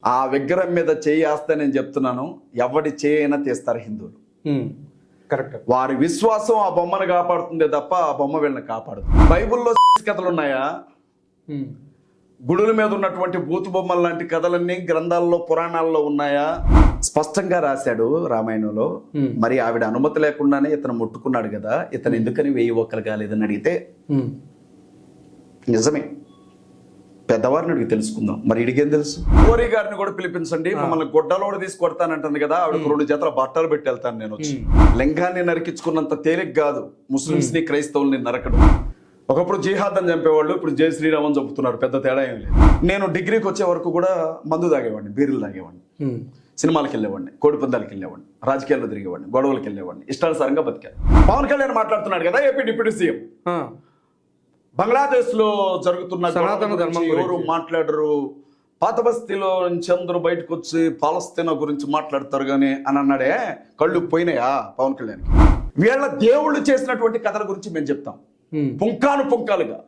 ఆ విగ్రహం మీద చేయేస్తే నేను చెప్తున్నాను, ఎవడి చేయైనా తీస్తారు హిందువులు. కరెక్ట్. వారి విశ్వాసం ఆ బొమ్మను కాపాడుతుందే తప్ప ఆ బొమ్మ వీళ్ళని కాపాడదు. బైబిల్లో కథలు ఉన్నాయా? గుడుల మీద ఉన్నటువంటి బూతు బొమ్మల లాంటి కథలన్నీ గ్రంథాల్లో పురాణాల్లో ఉన్నాయా? స్పష్టంగా రాశాడు రామాయణంలో. మరి ఆవిడ అనుమతి లేకుండానే ఇతను ముట్టుకున్నాడు కదా, ఇతను ఎందుకని 1000 ఒక్కలు కాలేదని అడిగితే నిజమే, పెద్దవారిని అడిగి తెలుసుకుందాం. మరి ఇడిగేం తెలుసు? కోరి గారిని కూడా పిలిపించండి, మమ్మల్ని గొడ్డలోడు తీసి కొడతానంటుంది కదా, ఆవిడకు 2 జతల బట్టలు పెట్టి వెళ్తాను నేను వచ్చి. లింగాన్ని నరికించుకున్నంత తేలిక కాదు ముస్లింస్ ని క్రైస్తవుల్ని నరకడం. ఒకప్పుడు జిహాద్ అని చంపేవాళ్ళు, ఇప్పుడు జై శ్రీరామ్ అని చంపుతున్నారు. పెద్ద తేడా ఏం లేదు. నేను డిగ్రీకి వచ్చే వరకు కూడా మందు తాగేవాడిని, బీర్లు తాగేవాడిని, సినిమాలకు వెళ్ళేవాడిని, కోడి పందాలకు వెళ్ళేవాడిని, రాజకీయాల్లో తిరిగేవాడిని, గొడవలకు వెళ్ళేవాడిని, ఇష్టానుసారంగా బతికాను. పవన్ కళ్యాణ్ మాట్లాడుతున్నాడు కదా, ఏపీ డిప్యూటీ సీఎం, బంగ్లాదేశ్ లో జరుగుతున్న సనాతన ధర్మం ఎవరు మాట్లాడరు, పాత బస్తీలో నుంచి అందరూ బయటకు వచ్చి పాలస్తీనా గురించి మాట్లాడతారు గానీ అని అన్నాడే. కళ్ళు పోయినాయా పవన్ కళ్యాణ్? వీళ్ళ దేవుళ్ళు చేసినటువంటి కథల గురించి మేము చెప్తాం, పుంకాను పుంకాలుగా.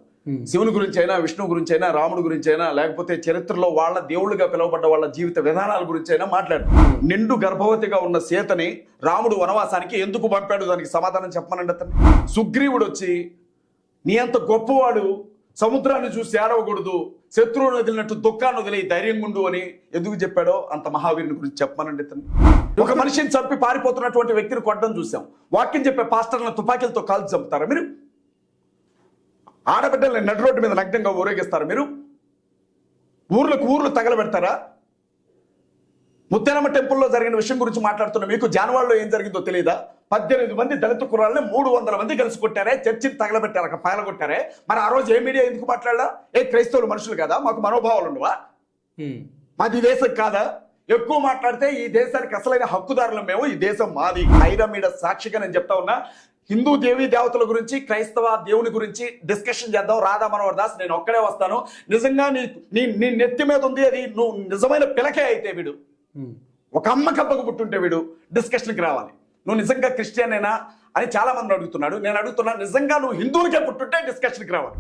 శివుని గురించి అయినా, విష్ణు గురించి అయినా, రాముడి గురించి అయినా, లేకపోతే చరిత్రలో వాళ్ళ దేవుళ్ళుగా పిలువబడ్డ వాళ్ళ జీవిత విధానాల గురించి అయినా మాట్లాడతాం. నిండు గర్భవతిగా ఉన్న సీతని రాముడు వనవాసానికి ఎందుకు పంపాడు, దానికి సమాధానం చెప్పమనండి. అతను సుగ్రీవుడు వచ్చి నీ అంత గొప్పవాడు సముద్రాన్ని చూసి ఏడవకూడదు, శత్రువుని వదిలినట్టు దుఃఖాన్ని వదిలి ధైర్యంగా ఉండు అని ఎందుకు చెప్పాడో అంత మహావీరుని గురించి చెప్పమనండి. ఇతను ఒక మనిషిని చంపి పారిపోతున్నటువంటి వ్యక్తిని కొట్టడం చూసాం. వాక్యం చెప్పే పాస్టర్లను తుపాకీలతో కాల్చి చంపుతారా మీరు? ఆడబిడ్డల్ని నడి రోడ్డు మీద నగ్నంగా ఊరేగిస్తారా మీరు? ఊర్లు తగలబెడతారా? ముత్యాలమ్మ టెంపుల్లో జరిగిన విషయం గురించి మాట్లాడుతున్న మీకు జాన్వాడలో ఏం జరిగిందో తెలియదా? 18 మంది దళిత కుర్రాళ్ళని 300 మంది కలిసి కొట్టారే, చర్చిని తగలబెట్టారు, పాయల కొట్టారే. మరి ఆ రోజు ఏ మీడియా ఎందుకు మాట్లాడలా? క్రైస్తవులు మనుషులు కదా, మాకు మనోభావాలు ఉండవా? మాది దేశం కాదా? ఎక్కువ మాట్లాడితే ఈ దేశానికి అసలైన హక్కుదారులు మేము, ఈ దేశం మాది. ఐరమీడ సాక్షిగా నేను చెప్తా ఉన్నా, హిందూ దేవీ దేవతల గురించి, క్రైస్తవ దేవుని గురించి డిస్కషన్ చేద్దాం. రాధా మనోహర్ దాస్, నేను ఒక్కడే వస్తాను. నిజంగా నీ నెత్తి మీద ఉంది అది, నువ్వు నిజమైన పిలకే అయితే వీడు, ఒక అమ్మ కప్పకు పుట్టుంటే వీడు డిస్కషన్కి రావాలి. నువ్వు నిజంగా క్రిస్టియన్ అయినా అని చాలా మంది అడుగుతున్నాడు. నేను అడుగుతున్నా, నిజంగా నువ్వు హిందువులకే పుట్టుంటే డిస్కషన్కి రావాలి.